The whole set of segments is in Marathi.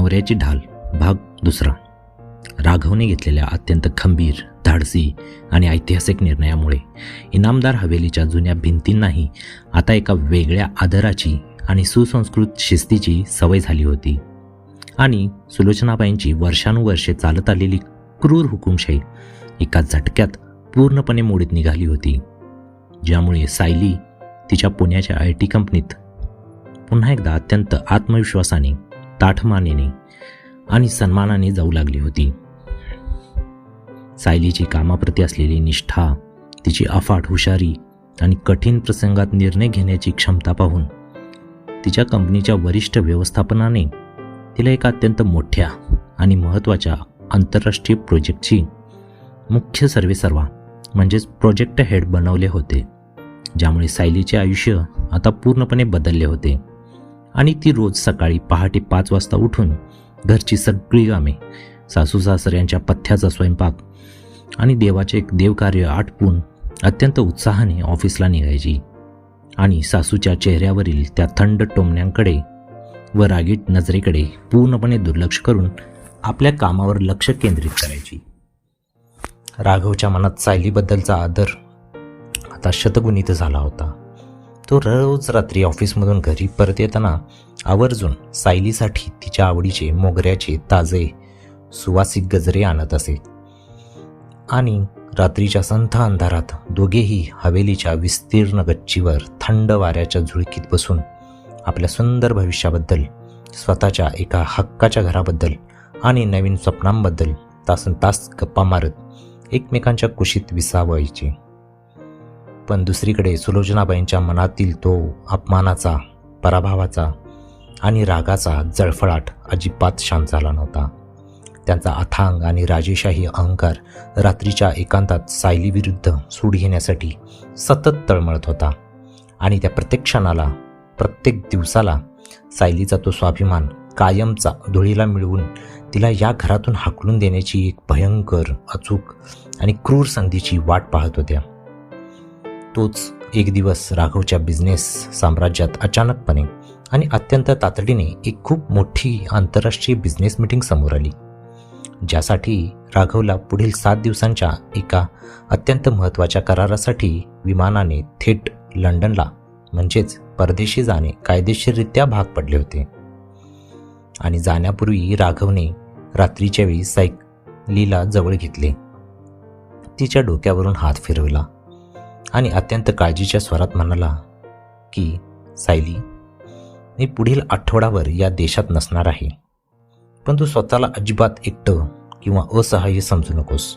नवऱ्याची ढाल भाग 2. राघवने घेतलेल्या अत्यंत खंबीर, धाडसी आणि ऐतिहासिक निर्णयामुळे इनामदार हवेलीच्या जुन्या भिंतींनाही आता एका वेगळ्या आदराची आणि सुसंस्कृत शिस्तीची सवय झाली होती. आणि सुलोचनाबाईंची वर्षानुवर्षे चालत आलेली क्रूर हुकुमशाही एका झटक्यात पूर्णपणे मोडीत निघाली होती, ज्यामुळे सायली तिच्या पुण्याच्या IT कंपनीत पुन्हा एकदा अत्यंत आत्मविश्वासाने, ताठमानेने आणि सन्मानाने जाऊ लागली होती. सायलीची कामाप्रती असलेली निष्ठा, तिची अफाट हुशारी आणि कठीण प्रसंगात निर्णय घेण्याची क्षमता पाहून तिच्या कंपनीच्या वरिष्ठ व्यवस्थापनाने तिला एका अत्यंत मोठ्या आणि महत्त्वाच्या आंतरराष्ट्रीय प्रोजेक्टची मुख्य सर्वेसर्वा म्हणजेच प्रोजेक्ट हेड बनवले होते, ज्यामुळे सायलीचे आयुष्य आता पूर्णपणे बदलले होते. आणि ती रोज सकाळी पहाटे 5 वाजता उठून घरची सगळी कामे, सासू सासऱ्यांच्या पथ्याचा स्वयंपाक आणि देवाचे एक देवकार्य आटपून अत्यंत उत्साहाने ऑफिसला निघायची. आणि सासूच्या चेहऱ्यावरील त्या थंड टोमण्यांकडे व रागीट नजरेकडे पूर्णपणे दुर्लक्ष करून आपल्या कामावर लक्ष केंद्रित करायची. राघवच्या मनात सायलीबद्दलचा आदर आता शतगुणित झाला होता. तो रोज रात्री ऑफिसमधून घरी परत येताना आवर्जून सायलीसाठी तिच्या आवडीचे मोगऱ्याचे ताजे सुवासिक गजरे आणत असे. आणि रात्रीच्या संथ अंधारात दोघेही हवेलीच्या विस्तीर्ण गच्चीवर थंड वाऱ्याच्या झुळकीत बसून आपल्या सुंदर भविष्याबद्दल, स्वतःच्या एका हक्काच्या घराबद्दल आणि नवीन स्वप्नांबद्दल तासनतास गप्पा मारत एकमेकांच्या कुशीत विसावायचे. पण दुसरीकडे सुलोचनाबाईंच्या मनातील तो अपमानाचा, पराभवाचा आणि रागाचा जळफळाट अजिबात शांत झाला नव्हता. त्यांचा अथांग आणि राजेशाही अहंकार रात्रीच्या एकांतात सायलीविरुद्ध सूड घेण्यासाठी सतत तळमळत होता. आणि त्या प्रत्येक क्षणाला, प्रत्येक दिवसाला सायलीचा तो स्वाभिमान कायमचा धुळीला मिळवून तिला या घरातून हाकलून देण्याची एक भयंकर, अचूक आणि क्रूर संधीची वाट पाहत होत्या. तोच एक दिवस राघवच्या बिझनेस साम्राज्यात अचानकपणे आणि अत्यंत तातडीने एक खूप मोठी आंतरराष्ट्रीय बिझनेस मीटिंग समोर आली, ज्यासाठी राघवला पुढील 7 दिवसांच्या एका अत्यंत महत्त्वाच्या करारासाठी विमानाने थेट लंडनला म्हणजेच परदेशी जाणे कायदेशीररित्या भाग पडले होते. आणि जाण्यापूर्वी राघवने रात्रीच्या वेळी सायलीला जवळ घेतले, तिच्या डोक्यावरून हात फिरवला आणि अत्यंत काळजीच्या स्वरात म्हणाला की, सायली, मी पुढील आठवडाभर या देशात नसणार आहे, पण तू स्वतःला अजिबात एकटं किंवा असहाय्य समजू नकोस.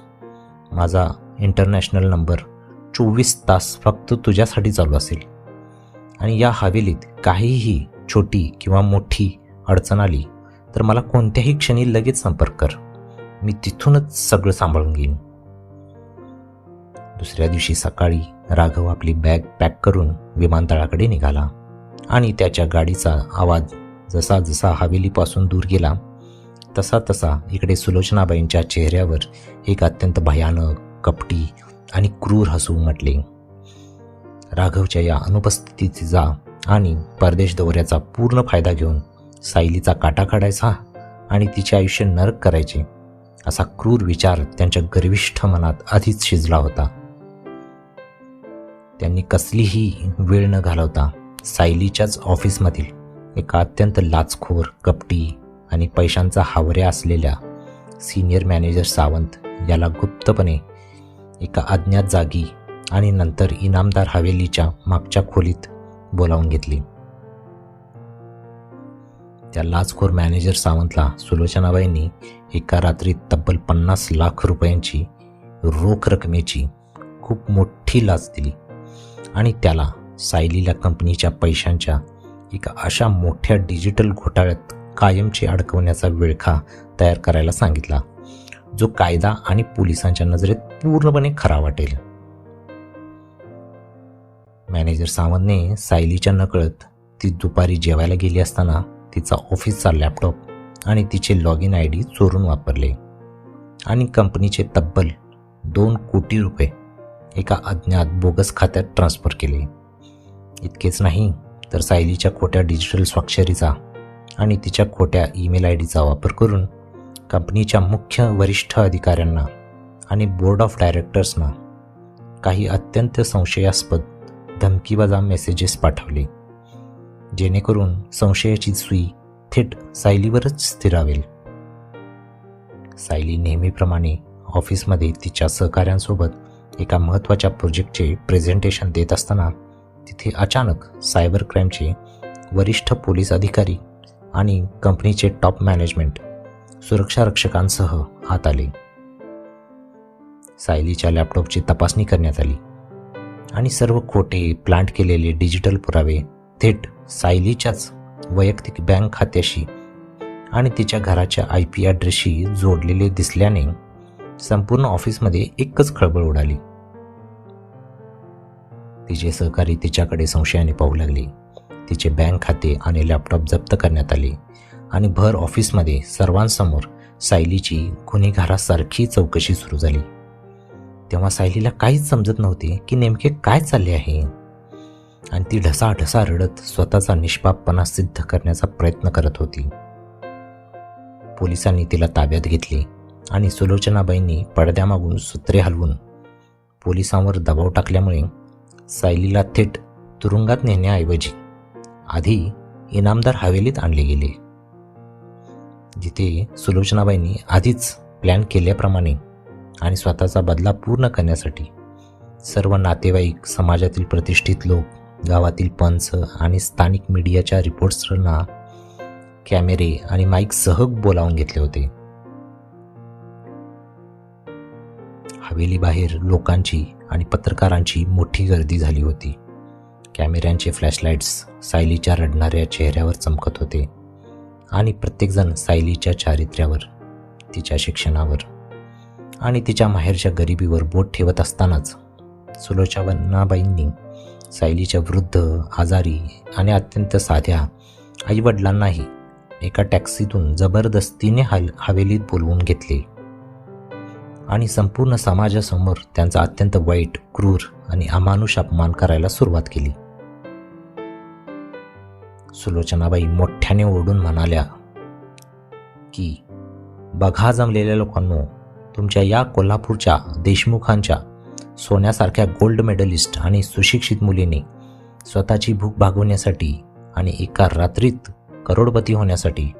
माझा इंटरनॅशनल नंबर 24 तास फक्त तुझ्यासाठी चालू असेल. आणि या हवेलीत काहीही छोटी किंवा मोठी अडचण आली तर मला कोणत्याही क्षणी लगेच संपर्क कर, मी तिथूनच सगळं सांभाळून घेईन. दुसऱ्या दिवशी सकाळी राघव आपली बॅग पॅक करून विमानतळाकडे निघाला. आणि त्याच्या गाडीचा आवाज जसा जसा हवेलीपासून दूर गेला तसा तसा इकडे सुलोचनाबाईंच्या चेहऱ्यावर एक अत्यंत भयानक, कपटी आणि क्रूर हसू उमटले. राघवच्या या अनुपस्थितीचा आणि परदेश दौऱ्याचा पूर्ण फायदा घेऊन सायलीचा काटा काढायचा आणि तिचे आयुष्य नरक करायचे असा क्रूर विचार त्यांच्या गर्विष्ठ मनात आधीच शिजला होता. त्यांनी कसलीही वेळ न घालवता सायलीच्याच ऑफिसमधील एका अत्यंत लाचखोर, कपटी आणि पैशांचा हावऱ्या असलेल्या सिनियर मॅनेजर सावंत याला गुप्तपणे एका अज्ञात जागी आणि नंतर इनामदार हवेलीच्या मागच्या खोलीत बोलावून घेतले. त्या लाचखोर मॅनेजर सावंतला सुलोचनाबाईंनी एका रात्रीत तब्बल 50 लाख रुपयांची रोख रकमेची खूप मोठी लाच दिली आणि त्याला सायलीला कंपनीच्या पैशांच्या एका अशा मोठ्या डिजिटल घोटाळ्यात कायमचे अडकवण्याचा विळखा तयार करायला सांगितला, जो कायदा आणि पोलिसांच्या नजरेत पूर्णपणे खरा वाटेल. मॅनेजर सावंतने सायलीच्या नकळत ती दुपारी जेवायला गेली असताना तिचा ऑफिसचा लॅपटॉप आणि तिचे लॉगिन ID चोरून वापरले आणि कंपनीचे तब्बल 2 कोटी रुपये एका अज्ञात बोगस खात्यात ट्रान्स्फर केले. इतकेच नाही तर सायलीच्या खोट्या डिजिटल स्वाक्षरीचा आणि तिच्या खोट्या ईमेल आयडीचा वापर करून कंपनीच्या मुख्य वरिष्ठ अधिकाऱ्यांना आणि बोर्ड ऑफ डायरेक्टर्सना काही अत्यंत संशयास्पद धमकीबाजा मेसेजेस पाठवले, जेणेकरून संशयाची सुई थेट सायलीवरच स्थिरावेल. सायली नेहमीप्रमाणे ऑफिसमध्ये तिच्या सहकाऱ्यांसोबत एका महत्त्वाच्या प्रोजेक्टचे प्रेझेंटेशन देत असताना तिथे अचानक सायबर क्राईमचे वरिष्ठ पोलीस अधिकारी आणि कंपनीचे टॉप मॅनेजमेंट सुरक्षा रक्षकांसह आत आले. सायलीच्या लॅपटॉपची तपासणी करण्यात आली आणि सर्व खोटे प्लांट केलेले डिजिटल पुरावे थेट सायलीच्याच वैयक्तिक बँक खात्याशी आणि तिच्या घराच्या IP ॲड्रेसशी जोडलेले दिसल्याने संपूर्ण ऑफिसमध्ये एकच खळबळ उडाली. तिचे सहकारी तिच्याकडे संशयाने पाहू लागले. तिचे बँक खाते आणि लॅपटॉप जप्त करण्यात आले आणि भर ऑफिसमध्ये सर्वांसमोर सायलीची गुन्हेगारासारखी चौकशी सुरू झाली. तेव्हा सायलीला काहीच समजत नव्हते की नेमके काय चालले आहे आणि ती ढसाढसा रडत स्वतःचा निष्पापपणा सिद्ध करण्याचा प्रयत्न करत होती. पोलिसांनी तिला ताब्यात घेतले आणि सुलोचनाबाईंनी पडद्यामागून सूत्रे हलवून पोलिसांवर दबाव टाकल्यामुळे सायलीला थेट तुरुंगात नेण्याऐवजी आधी इनामदार हवेलीत आणले गेले, जिथे सुलोचनाबाईंनी आधीच प्लॅन केल्याप्रमाणे आणि स्वतःचा बदला पूर्ण करण्यासाठी सर्व नातेवाईक, समाजातील प्रतिष्ठित लोक, गावातील पंच आणि स्थानिक मीडियाच्या रिपोर्टर्सना कॅमेरे आणि माईकसह बोलावून घेतले होते. हवेलीबाहेर लोकांची आणि पत्रकारांची मोठी गर्दी झाली होती. कॅमेऱ्यांचे फ्लॅशलाईट्स सायलीच्या रडणाऱ्या चेहऱ्यावर चमकत होते आणि प्रत्येकजण सायलीच्या चारित्र्यावर, तिच्या शिक्षणावर आणि तिच्या माहेरच्या गरिबीवर बोट ठेवत असतानाच सुलोचनाबाईंनी सायलीच्या वृद्ध, आजारी आणि अत्यंत साध्या आईवडिलांनाही एका टॅक्सीतून जबरदस्तीने हवेलीत बोलवून घेतले आणि संपूर्ण समाजासमोर त्यांचा अत्यंत वाईट, क्रूर आणि अमानुष अपमान करायला सुरुवात केली. सुलोचनाबाई मोठ्याने ओरडून म्हणाल्या की बघा जमलेल्या लोकांनो, तुमच्या या कोल्हापूरच्या देशमुखांच्या सोन्यासारख्या गोल्ड मेडलिस्ट आणि सुशिक्षित मुलीने स्वतःची भूक भागवण्यासाठी आणि एका रात्रीत करोडपती होण्यासाठी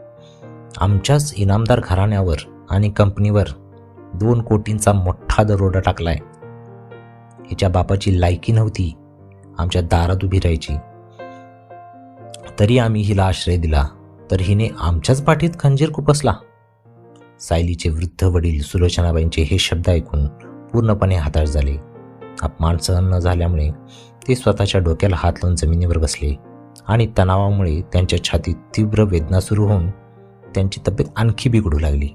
आमच्याच इनामदार घराण्यावर आणि कंपनीवर 2 कोटींचा मोठा दरोडा टाकलाय. हिच्या बापाची लायकी नव्हती आमच्या दारात उभी राहायची, तरी आम्ही हिला आश्रय दिला, तर हिने आमच्याच पाठीत खंजीर खुपसला. सायलीचे वृद्ध वडील सुलोचनाबाईंचे हे शब्द ऐकून पूर्णपणे हताश झाले. अपमान सहन न झाल्यामुळे ते स्वतःच्या डोक्याला हात लावून जमिनीवर बसले आणि तणावामुळे त्यांच्या छातीत तीव्र वेदना सुरू होऊन त्यांची तब्येत आणखी बिघडू लागली.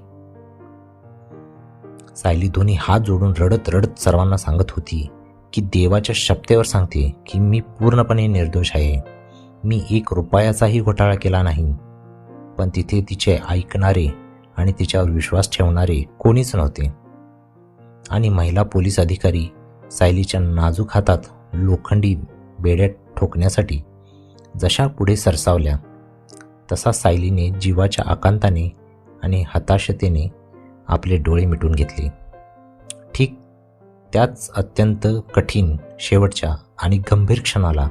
सायली दोन्ही हात जोडून रडत रडत सर्वांना सांगत होती की देवाच्या शपथेवर सांगते की मी पूर्णपणे निर्दोष आहे. मी 1 रुपयाचाही घोटाळा केला नाही. पण तिथे तिचे ऐकणारे आणि तिच्यावर विश्वास ठेवणारे कोणीच नव्हते आणि महिला पोलीस अधिकारी सायलीच्या नाजूक हातात लोखंडी बेड्या ठोकण्यासाठी जशा पुढे सरसावल्या, तसा सायलीने जीवाच्या आकांताने आणि हताशतेने आपले डोळे मिटून घेतले. ठीक त्याच अत्यंत कठीण, शेवटच्या आणि गंभीर क्षणाला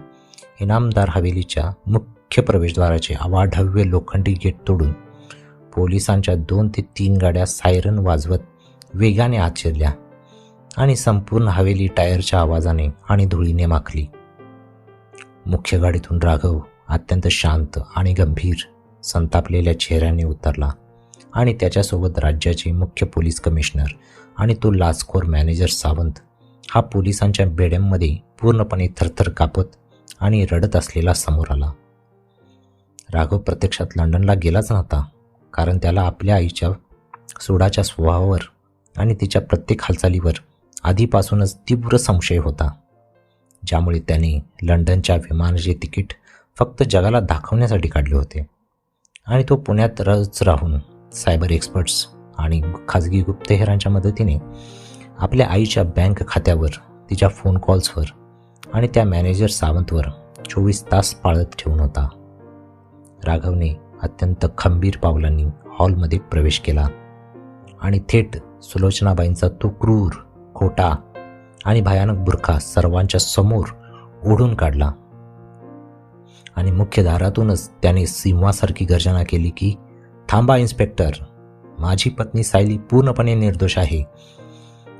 इनामदार हवेलीच्या मुख्य प्रवेशद्वाराचे अवाढव्य लोखंडी गेट तोडून पोलिसांच्या 2 ते 3 गाड्या सायरन वाजवत वेगाने आत शिरल्या आणि संपूर्ण हवेली टायरच्या आवाजाने आणि धुळीने माखली. मुख्य गाडीतून राघव अत्यंत शांत आणि गंभीर, संतापलेल्या चेहऱ्याने उतरला आणि त्याच्यासोबत राज्याचे मुख्य पोलीस कमिशनर आणि तो लाचखोर मॅनेजर सावंत हा पोलिसांच्या बेड्यांमध्ये पूर्णपणे थरथर कापत आणि रडत असलेला समोर आला. राघव प्रत्यक्षात लंडनला गेलाच नव्हता, कारण त्याला आपल्या आईच्या सोडाच्या स्वभावावर आणि तिच्या प्रत्येक हालचालीवर आधीपासूनच तीव्र संशय होता, ज्यामुळे त्याने लंडनच्या विमानाचे तिकीट फक्त जगाला दाखवण्यासाठी काढले होते आणि तो पुण्यात राहून सायबर एक्सपर्ट्स आणि खाजगी गुप्तहेरांच्या मदतीने आपल्या आईच्या बँक खात्यावर, तिच्या फोन कॉल्सवर आणि त्या मॅनेजर सावंतवर 24 तास पाळत ठेवून होता. राघवने अत्यंत खंबीर पावलांनी हॉलमध्ये प्रवेश केला आणि थेट सुलोचनाबाईंचा तो क्रूर, खोटा आणि भयानक बुरखा सर्वांच्या समोर ओढून काढला आणि मुख्य दारातूनच त्याने सिंहासारखी गर्जना केली की, थांबा इन्स्पेक्टर, माझी पत्नी सायली पूर्णपणे निर्दोष आहे.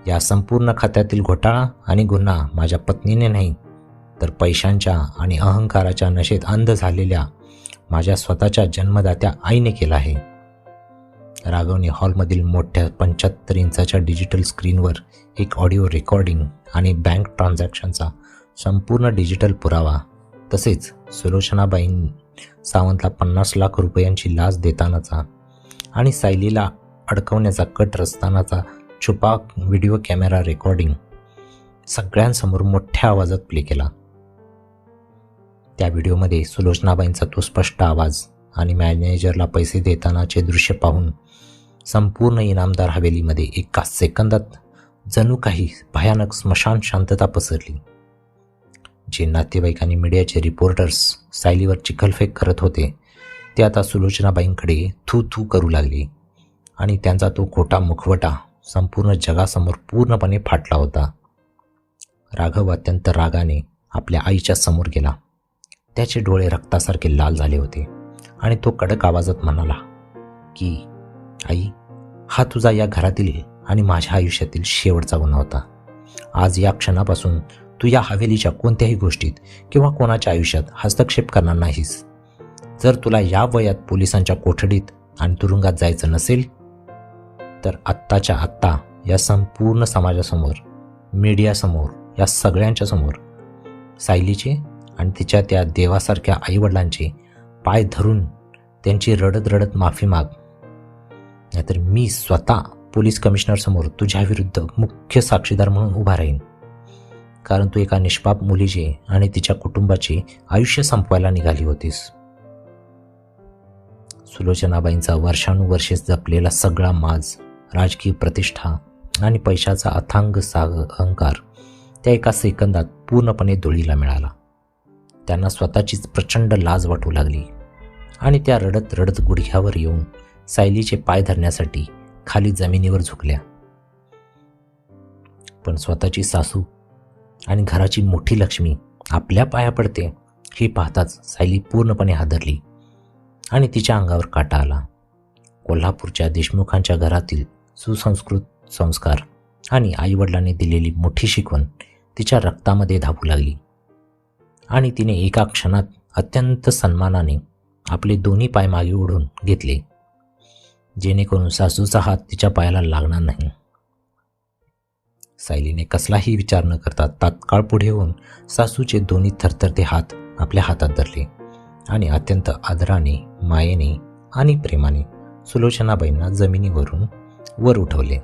या संपूर्ण खात्यातील घोटाळा आणि गुन्हा माझ्या पत्नीने नाही, तर पैशांच्या आणि अहंकाराच्या नशेत अंध झालेल्या माझ्या स्वतःच्या जन्मदात्या आईने केला आहे. राघवने हॉलमधील मोठ्या 75 इंचाच्या डिजिटल स्क्रीनवर एक ऑडिओ रेकॉर्डिंग आणि बँक ट्रान्झॅक्शनचा संपूर्ण डिजिटल पुरावा, तसेच सुलोचनाबाई सावंतला 50 लाख रुपयांची लाच देतानाचा आणि सायलीला अडकवण्याचा कट रचतानाचा छुपा व्हिडिओ कॅमेरा रेकॉर्डिंग सगळ्यांसमोर मोठ्या आवाजात प्ले केला. त्या व्हिडिओमध्ये सुलोचनाबाईंचा तो स्पष्ट आवाज आणि मॅनेजरला पैसे देतानाचे दृश्य पाहून संपूर्ण इनामदार हवेलीमध्ये एका सेकंदात जणू काही भयानक स्मशान शांतता पसरली. जे नातेवाईक आणि मीडियाचे रिपोर्टर्स सायलीवर चिखलफेक करत होते ते आता सुलोचनाबाईंकडे थू थू करू लागले आणि त्यांचा तो खोटा मुखवटा संपूर्ण जगासमोर पूर्णपणे फाटला होता. राघव अत्यंत रागाने आपल्या आईच्या समोर गेला. त्याचे डोळे रक्तासारखे लाल झाले होते आणि तो कडक आवाजात म्हणाला की, आई, हा तुझा या घरातील आणि माझ्या आयुष्यातील शेवटचा गुन्हा होता. आज या क्षणापासून तू या हवेलीच्या कोणत्याही गोष्टीत किंवा कोणाच्या आयुष्यात हस्तक्षेप करणार नाहीस. जर तुला या वयात पोलिसांच्या कोठडीत आणि तुरुंगात जायचं नसेल तर आत्ताच्या आत्ता या संपूर्ण समाजासमोर, मीडियासमोर, या सगळ्यांच्या समोर सायलीचे आणि तिच्या त्या देवासारख्या आईवडिलांचे पाय धरून त्यांची रडत रडत माफी माग, नाहीतर मी स्वतः पोलीस कमिशनरसमोर तुझ्या विरुद्ध मुख्य साक्षीदार म्हणून उभा राहीन. कारण तू एका निष्पाप मुलीचे आणि तिच्या कुटुंबाचे आयुष्य संपवायला निघाली होतीस. सुलोचनाबाईंचा वर्षानुवर्षे जपलेला सगळा माज, राजकीय प्रतिष्ठा आणि पैशाचा अथांग अहंकार त्या एका सेकंदात पूर्णपणे धुळीला मिळाला. त्यांना स्वतःचीच प्रचंड लाज वाटू लागली आणि त्या रडत रडत गुडघ्यावर येऊन सायलीचे पाय धरण्यासाठी खाली जमिनीवर झुकल्या. पण स्वतःची सासू आणि घराची मोठी लक्ष्मी आपल्या पाया पडते हे पाहताच सायली पूर्णपणे हादरली आणि तिच्या अंगावर काटा आला. कोल्हापूरच्या देशमुखांच्या घरातील सुसंस्कृत संस्कार आणि आईवडिलांनी दिलेली मोठी शिकवण तिच्या रक्तामध्ये धावू लागली आणि तिने एका क्षणात अत्यंत सन्मानाने आपले दोन्ही पाय मागे ओढून घेतले, जेणेकरून सासूचा हात तिच्या पायाला लागणार नाही. सायलीने कसलाही विचार न करता तात्काळ पुढे होऊन सासूचे दोन्ही थरथरते हात आपल्या हातात धरले आणि अत्यंत आदराने, मायेने आणि प्रेमाने सुलोचनाबाईंना जमिनीवरून वर उठवले.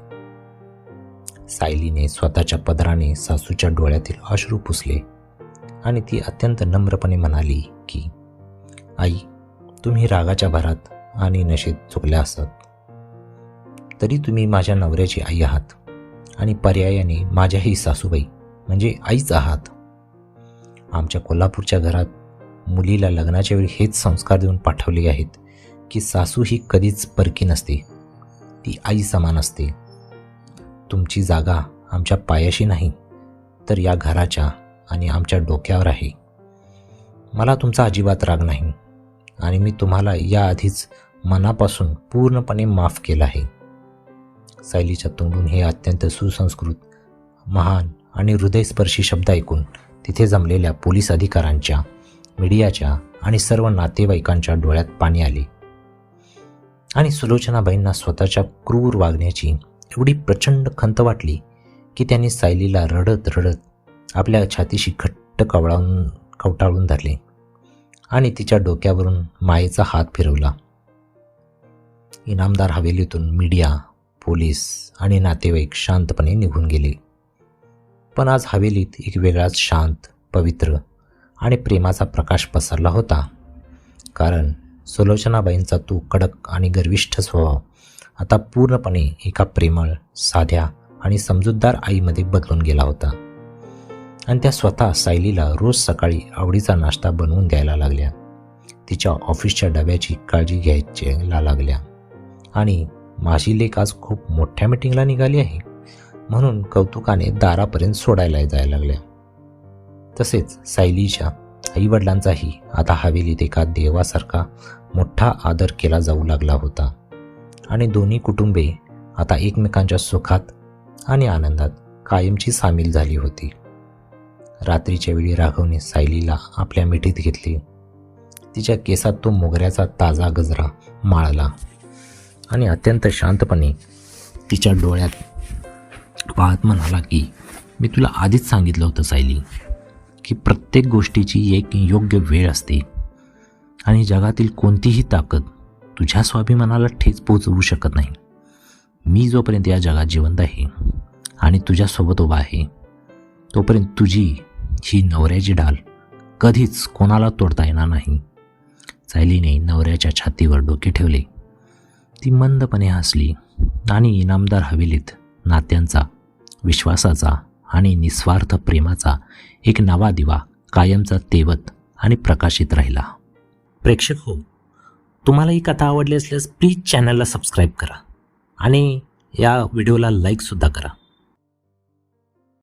सायलीने स्वतःच्या पदराने सासूच्या डोळ्यातील अश्रू पुसले आणि ती अत्यंत नम्रपणे म्हणाली की, आई, तुम्ही रागाच्या भरात आणि नशेत चुकल्या असतात तरी तुम्ही माझ्या नवऱ्याची आई आहात आणि पर्यायाने माझ्याही सासूबाई म्हणजे आईच आहात. आमच्या कोल्हापूरच्या घरात मुलीला लग्नाच्या वेळी हेच संस्कार देऊन पाठवले आहेत की सासू ही कधीच परकी नसते, ती आई समान असते. तुमची जागा आमच्या पायाशी नाही तर या घराच्या आणि आमच्या डोक्यावर आहे. मला तुमचा अजिबात राग नाही आणि मी तुम्हाला याआधीच मनापासून पूर्णपणे माफ केलं आहे. सायलीच्या तोंडून हे अत्यंत सुसंस्कृत, महान आणि हृदयस्पर्शी शब्द ऐकून तिथे जमलेल्या पोलीस अधिकाऱ्यांच्या, मीडियाच्या आणि सर्व नातेवाईकांच्या डोळ्यात पाणी आले आणि सुलोचनाबाईंना स्वतःच्या क्रूर वागण्याची एवढी प्रचंड खंत वाटली की त्यांनी सायलीला रडत रडत आपल्या छातीशी घट्ट कवटाळून धरले आणि तिच्या डोक्यावरून मायेचा हात फिरवला. इनामदार हवेलीतून मीडिया, पोलीस आणि नातेवाईक शांतपणे निघून गेले. पण आज हवेलीत एक वेगळाच शांत, पवित्र आणि प्रेमाचा प्रकाश पसरला होता. कारण सुलोचनाबाईंचा तो कडक आणि गर्विष्ठ स्वभाव आता पूर्णपणे एका प्रेमळ, साध्या आणि समजूतदार आईमध्ये बदलून गेला होता आणि त्या स्वतः सायलीला रोज सकाळी आवडीचा नाश्ता बनवून द्यायला लागल्या. तिच्या ऑफिसच्या डब्याची काळजी घ्यायला लागल्या आणि माझी लेक आज खूप मोठ्या मीटिंगला निघाली आहे म्हणून कौतुकाने दारापर्यंत सोडायला जायला लागल्या. तसेच सायलीच्या आईवडिलांचाही आता हवेलीत एका देवासारखा मोठा आदर केला जाऊ लागला होता आणि दोन्ही कुटुंबे आता एकमेकांच्या सुखात आणि आनंदात कायमची सामील झाली होती. रात्रीच्या वेळी राघवने सायलीला आपल्या मिठीत घेतली. तिच्या केसात तो मोगऱ्याचा ताजा गजरा माळला आणि अत्यंत शांतपणे तिच्या डोळ्यात पाहत म्हणाला की मी तुला आधीच सांगितलं होतं सायली की प्रत्येक गोष्टीची एक योग्य वेळ असते आणि जगातील कोणतीही ताकद तुझ्या स्वाभिमानाला ठेच पोचवू शकत नाही. मी जोपर्यंत या जगात जिवंत आहे आणि तुझ्यासोबत उभा आहे तोपर्यंत तुझी ही नवऱ्याची ढाल कधीच कोणाला तोडता येणार नाही. सायलीने नवऱ्याच्या छातीवर डोके ठेवले. ती मंदपणे हसली आणि इनामदार हवेलीत नात्यांचा, विश्वासाचा आणि निस्वार्थ प्रेमाचा एक नवा दिवा कायमचा तेवत आणि प्रकाशित राहिला. प्रेक्षक हो, तुम्हाला ही कथा आवडली असल्यास प्लीज चॅनलला सबस्क्राईब करा आणि या व्हिडिओला लाईकसुद्धा करा.